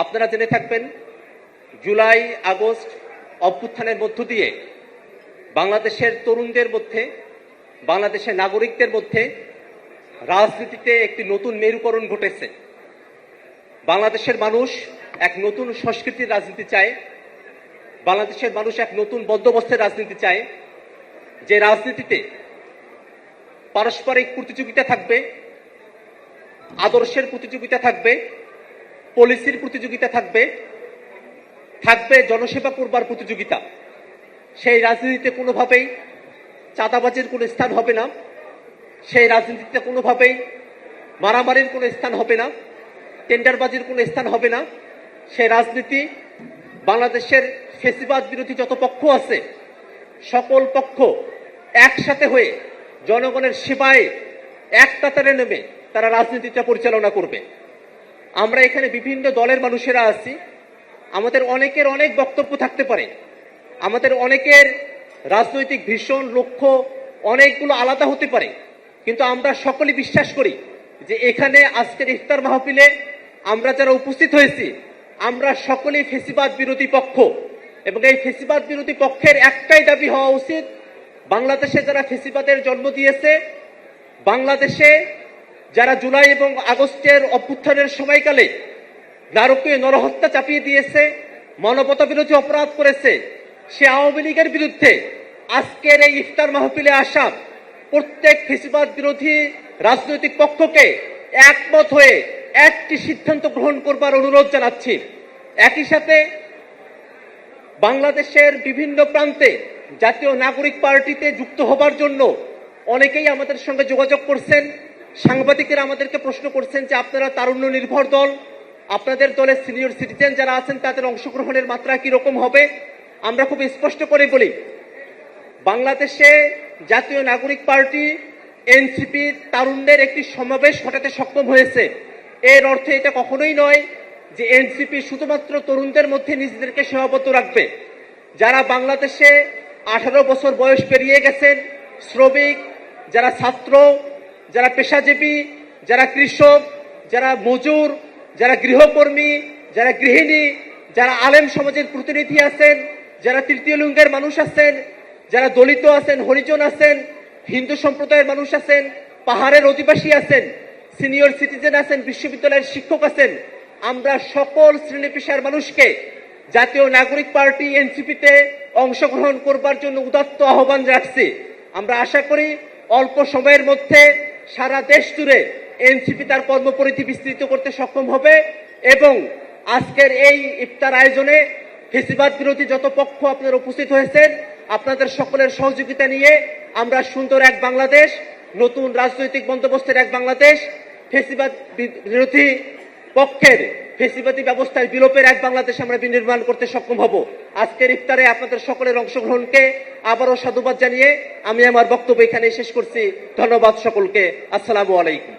আপনারা জেনে থাকবেন জুলাই আগস্ট অভ্যুত্থানের মধ্য দিয়ে বাংলাদেশের তরুণদের মধ্যে, বাংলাদেশের নাগরিকদের মধ্যে রাজনীতিতে একটি নতুন মেরুকরণ ঘটেছে। বাংলাদেশের মানুষ এক নতুন সংস্কৃতির রাজনীতি চায়। বাংলাদেশের মানুষ এক নতুন বন্দোবস্তের রাজনীতি চায়, যে রাজনীতিতে পারস্পরিক প্রতিযোগিতা থাকবে, আদর্শের প্রতিযোগিতা থাকবে, পলিসির প্রতিযোগিতা থাকবে, থাকবে জনসেবা করবার প্রতিযোগিতা। সেই রাজনীতিতে কোনোভাবেই চাঁদাবাজির কোনো স্থান হবে না, সেই রাজনীতিতে কোনোভাবেই মারামারির কোনো স্থান হবে না, টেন্ডারবাজির কোনো স্থান হবে না। সেই রাজনীতি বাংলাদেশের ফ্যাসিবাদ বিরোধী যত পক্ষ আছে সকল পক্ষ একসাথে হয়ে জনগণের সেবায় এক কাতারে নেমে তারা রাজনীতিটা পরিচালনা করবে। আমরা এখানে বিভিন্ন দলের মানুষেরা আছি, আমাদের অনেকের অনেক বক্তব্য থাকতে পারে, আমাদের অনেকের রাজনৈতিক ভীষণ লক্ষ্য অনেকগুলো আলাদা হতে পারে, কিন্তু আমরা সকলে বিশ্বাস করি যে এখানে আজকের ইফতার মাহফিলে আমরা যারা উপস্থিত হয়েছি আমরা সকলেই ফ্যাসিবাদ বিরোধী পক্ষ, এবং এই ফ্যাসিবাদ বিরোধী পক্ষের একটাই দাবি হওয়া উচিত, বাংলাদেশে যারা ফ্যাসিবাদের জন্ম দিয়েছে, বাংলাদেশে যারা জুলাই এবং আগস্টের অভ্যুত্থানের সময়কালে নারকীয় নরহত্যা চাপিয়ে দিয়েছে, মানবতা বিরোধী অপরাধ করেছে, সে আওয়ামী লীগের বিরুদ্ধে আজকের এই ইফতার মাহফিলে আসা প্রত্যেক ফ্যাসিবাদ বিরোধী রাজনৈতিক পক্ষকে একমত হয়ে একটি সিদ্ধান্ত গ্রহণ করবার অনুরোধ জানাচ্ছি। একই সাথে বাংলাদেশের বিভিন্ন প্রান্তে জাতীয় নাগরিক পার্টিতে যুক্ত হবার জন্য অনেকেই আমাদের সঙ্গে যোগাযোগ করছেন। সাংবাদিকেরা আমাদেরকে প্রশ্ন করছেন যে আপনারা তারুণ্য নির্ভর দল, আপনাদের দলের সিনিয়র সিটিজেন যারা আছেন তাদের অংশগ্রহণের মাত্রা কি রকম হবে। আমরা খুব স্পষ্ট করে বলি, বাংলাদেশে জাতীয় নাগরিক পার্টি এনসিপি তারুণ্যের একটি সমাবেশ ঘটাতে সক্ষম হয়েছে। এর অর্থ এটা কখনোই নয় যে এনসিপি শুধুমাত্র তরুণদের মধ্যে নিজেদেরকে সীমাবদ্ধ রাখবে। যারা বাংলাদেশে 18 বছর বয়স পেরিয়ে গেছেন, শ্রমিক, যারা ছাত্র, যারা পেশাজীবী, যারা কৃষক, যারা মজুর, যারা গৃহকর্মী, যারা গৃহিণী, যারা আলেম সমাজের প্রতিনিধি আছেন, যারা তৃতীয় লিঙ্গের মানুষ আছেন, যারা দলিত আছেন, হরিজন আছেন, হিন্দু সম্প্রদায়ের মানুষ আছেন, পাহাড়ের অধিবাসী আছেন, সিনিয়র সিটিজেন আছেন, বিশ্ববিদ্যালয়ের শিক্ষক আছেন, আমরা সকল শ্রেণী পেশার মানুষকে জাতীয় নাগরিক পার্টি এনসিপিতে অংশগ্রহণ করবার জন্য উদাত্ত আহ্বান রাখছি। আমরা আশা করি অল্প সময়ের মধ্যে সারা দেশ জুড়ে এনসিপি তার কর্মপরিধি বিস্তৃত করতে সক্ষম হবে, এবং আজকের এই ইফতার আয়োজনে ফ্যাসিবাদ বিরোধী যত পক্ষ আপনারা উপস্থিত হয়েছেন আপনাদের সকলের সহযোগিতা নিয়ে আমরা সুন্দর এক বাংলাদেশ, নতুন রাজনৈতিক বন্দোবস্তের এক বাংলাদেশ, ফ্যাসিবাদ বিরোধী পক্ষের ফ্যাসিবাদী ব্যবস্থার বিলোপের এক বাংলাদেশ আমরা বিনির্মাণ করতে সক্ষম হব। আজকের ইফতারে আপনাদের সকলের অংশগ্রহণকে আবারও সাধুবাদ জানিয়ে আমি আমার বক্তব্য এখানে শেষ করছি। ধন্যবাদ সকলকে। আসসালামু আলাইকুম।